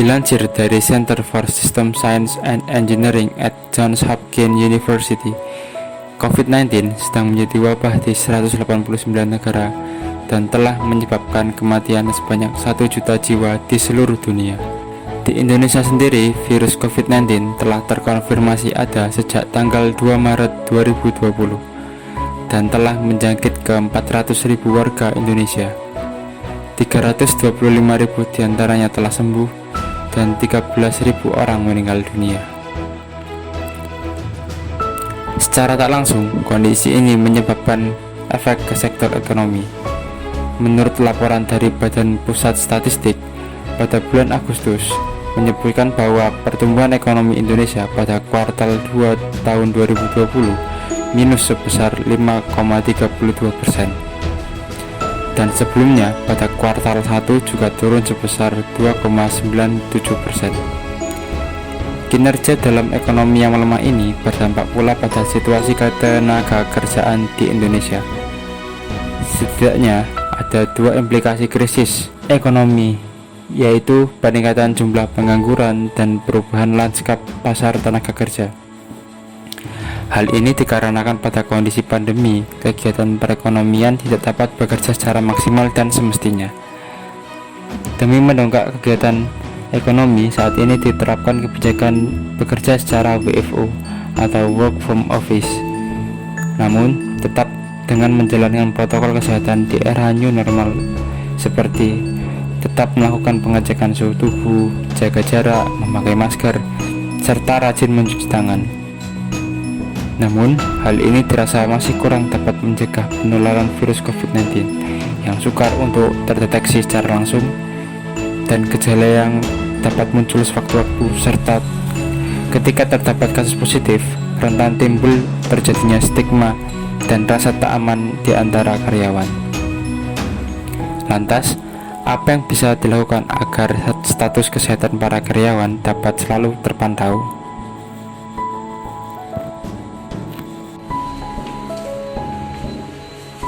Dilansir dari Center for System Science and Engineering at Johns Hopkins University, COVID-19 sedang menjadi wabah di 189 negara dan telah menyebabkan kematian sebanyak 1 juta jiwa di seluruh dunia. Di Indonesia sendiri, virus COVID-19 telah terkonfirmasi ada sejak tanggal 2 Maret 2020 dan telah menjangkit ke 400.000 warga Indonesia. 325.000 diantaranya telah sembuh dan 13.000 orang meninggal dunia. Secara tak langsung, kondisi ini menyebabkan efek ke sektor ekonomi. Menurut laporan dari Badan Pusat Statistik, pada bulan Agustus menyebutkan bahwa pertumbuhan ekonomi Indonesia pada kuartal 2 tahun 2020 minus sebesar 5,32%. Dan sebelumnya pada kuartal 1 juga turun sebesar 2,97%. Kinerja dalam ekonomi yang melemah ini berdampak pula pada situasi ketenaga kerjaan di Indonesia. Setidaknya ada 2 implikasi krisis ekonomi, yaitu peningkatan jumlah pengangguran dan perubahan lanskap pasar tenaga kerja. Hal ini dikarenakan pada kondisi pandemi, kegiatan perekonomian tidak dapat bekerja secara maksimal dan semestinya. Demi mendongkrak kegiatan ekonomi, saat ini diterapkan kebijakan bekerja secara WFO atau Work from Office. Namun, tetap dengan menjalankan protokol kesehatan di era new normal, seperti tetap melakukan pengecekan suhu tubuh, jaga jarak, memakai masker, serta rajin mencuci tangan. Namun, hal ini dirasa masih kurang dapat mencegah penularan virus COVID-19 yang sukar untuk terdeteksi secara langsung, dan gejala yang dapat muncul sewaktu-waktu serta ketika terdapat kasus positif, rentan timbul terjadinya stigma dan rasa tak aman di antara karyawan. Lantas, apa yang bisa dilakukan agar status kesehatan para karyawan dapat selalu terpantau?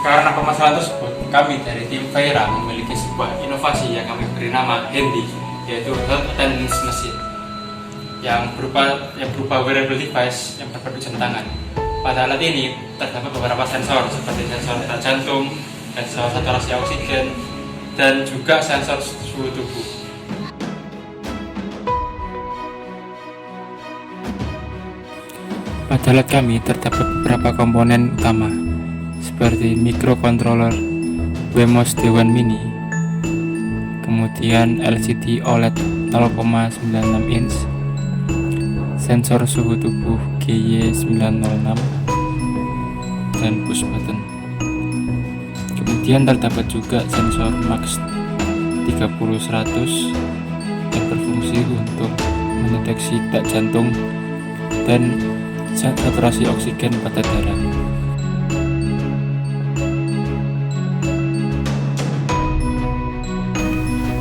Karena permasalahan tersebut, kami dari tim Faira memiliki sebuah inovasi yang kami beri nama Handy, yaitu Health Attendance Machine, yang berupa wearable device yang berbentuk jam tangan. Pada alat ini terdapat beberapa sensor seperti sensor detak jantung, sensor saturasi oksigen, dan juga sensor suhu tubuh. Pada alat kami terdapat beberapa komponen utama, seperti microcontroller Wemos D1 Mini, kemudian LCD OLED 0,96 inch, sensor suhu tubuh GY906, dan push button. Kemudian terdapat juga sensor Max 30-100 yang berfungsi untuk mendeteksi detak jantung dan saturasi oksigen pada darah.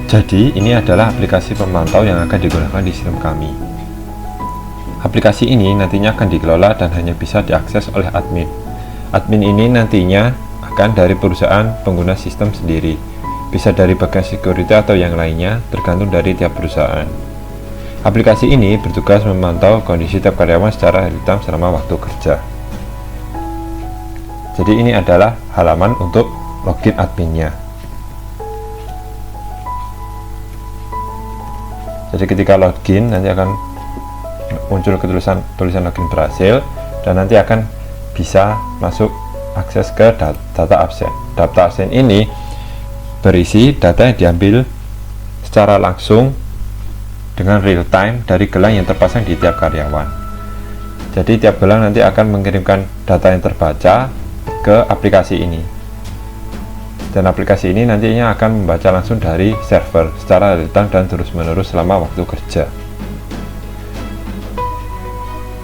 Jadi, ini adalah aplikasi pemantau yang akan digunakan di sistem kami. Aplikasi ini nantinya akan dikelola dan hanya bisa diakses oleh admin. Admin ini nantinya akan dari perusahaan pengguna sistem sendiri, bisa dari bagian security atau yang lainnya, tergantung dari tiap perusahaan. Aplikasi ini bertugas memantau kondisi tiap karyawan secara real time selama waktu kerja. Jadi ini adalah halaman untuk login adminnya. Jadi ketika login nanti akan muncul tulisan login berhasil, dan nanti akan bisa masuk akses ke data absen. Data absen ini berisi data yang diambil secara langsung dengan real time dari gelang yang terpasang di tiap karyawan. Jadi tiap gelang nanti akan mengirimkan data yang terbaca ke aplikasi ini, dan aplikasi ini nantinya akan membaca langsung dari server secara real time dan terus-menerus selama waktu kerja.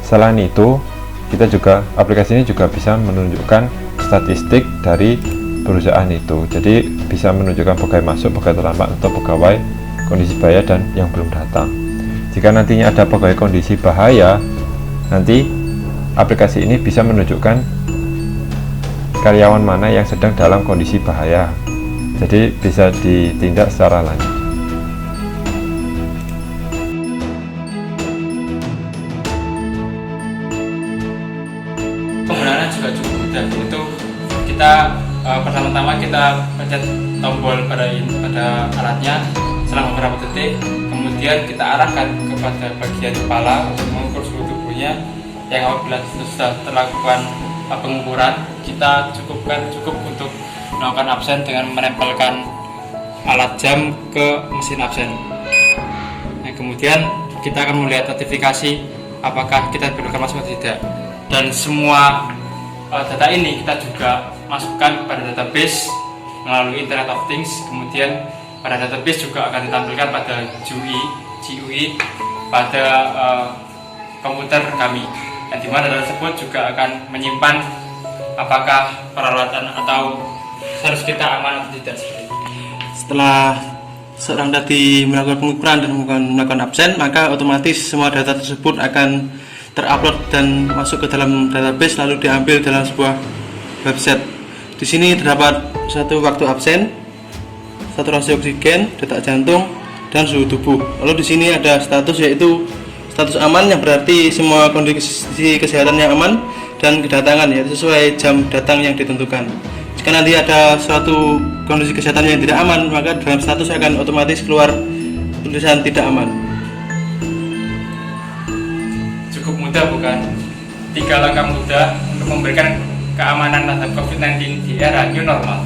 Selain itu, aplikasi ini juga bisa menunjukkan statistik dari perusahaan itu. Jadi bisa menunjukkan pegawai masuk, pegawai terlambat, atau pegawai kondisi bahaya dan yang belum datang. Jika nantinya ada pegawai kondisi bahaya, nanti aplikasi ini bisa menunjukkan karyawan mana yang sedang dalam kondisi bahaya, jadi bisa ditindak secara lanjut. mudah, yaitu kita pertama-tama kita pencet tombol pada alatnya selama beberapa detik, kemudian kita arahkan kepada bagian kepala untuk mengukur suhu tubuhnya. Yang apabila sudah terlakukan pengukuran, kita cukup untuk melakukan absen dengan menempelkan alat jam ke mesin absen. Nah, kemudian kita akan melihat notifikasi apakah kita diperlukan masuk atau tidak. Dan semua data ini kita juga masukkan pada database melalui Internet of Things. Kemudian pada database juga akan ditampilkan pada GUI pada komputer kami, dan di mana data tersebut juga akan menyimpan apakah peralatan atau harus kita aman atau tidak. Setelah seorang tadi melakukan pengukuran dan melakukan absen, maka otomatis semua data tersebut akan terupload dan masuk ke dalam database, lalu diambil dalam sebuah website. Di sini terdapat satu waktu absen, saturasi oksigen, detak jantung, dan suhu tubuh. Lalu di sini ada status, yaitu status aman, yang berarti semua kondisi kesehatannya aman, dan kedatangan, yaitu sesuai jam datang yang ditentukan. Jika nanti ada suatu kondisi kesehatan yang tidak aman, maka dalam status akan otomatis keluar tulisan tidak aman. Cukup mudah bukan? 3 langkah mudah untuk memberikan keamanan terhadap COVID-19 di era new normal.